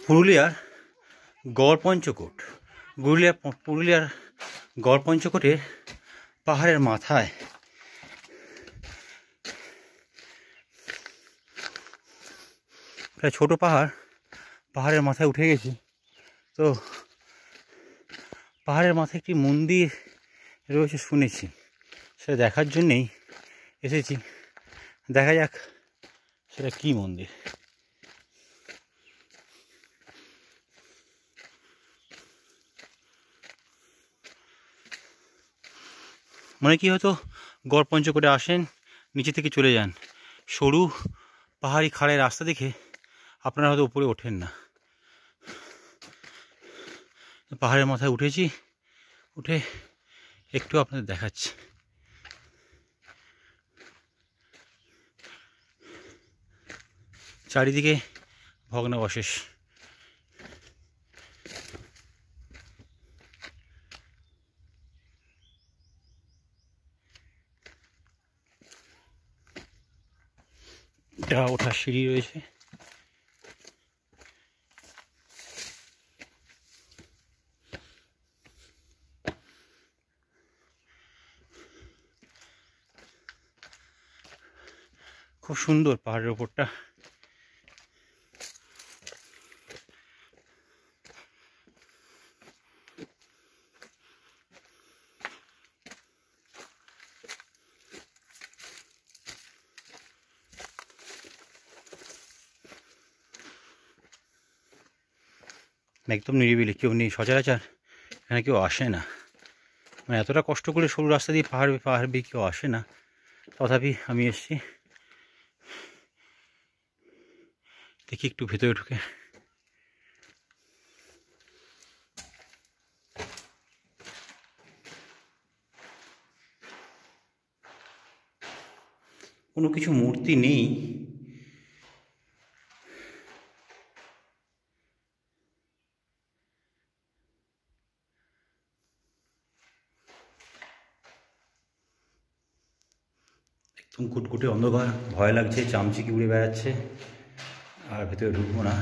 পুরুলিয়ার গড় পঞ্চকোট, পুরুলিয়ার গড় পঞ্চকোটের পাহাড়ের মাথায় প্রায় ছোট পাহাড়ের মাথায় উঠে গেছি। তো পাহাড়ের মাথায় একটি মন্দির রয়েছে শুনেছি, সেটা দেখার জন্যেই এসেছি। দেখা যাক সেটা কি মন্দির। মনে কি হয়তো গড় পঞ্চকোটে আসেন, নিচে থেকে চলে যান, সরু পাহাড়ি খাড়ের রাস্তা দেখে আপনারা হয়তো উপরে ওঠেন না। পাহাড়ের মাথায় উঠেছি, উঠে একটু আপনাদের দেখাচ্ছি। চারিদিকে ভগ্নাবশেষ। এটা ওঠার সিঁড়ি রয়েছে। খুব সুন্দর পাহাড়ের ওপরটা। একদম নিরিবিলি, কেউ নেই, সচরাচর এখানে কেউ আসে না। মানে এতটা কষ্ট করে সরু রাস্তা দিয়ে পাহাড় বেয়ে কেউ আসে না, তথাপি আমি এসেছি। দেখি একটু ভেতরে ঢুকে। কোনো কিছু মূর্তি নেই, একদম কুটকুটে অন্ধকার, ভয় লাগছে, চামচিকি উড়ে বেড়াচ্ছে, আর ভেতরে ঢুকবো না।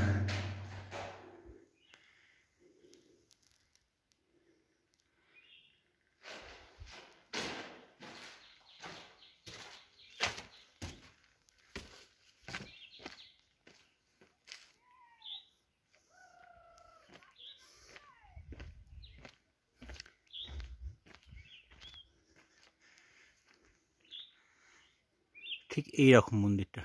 ঠিক এই রকম মন্দিরটা।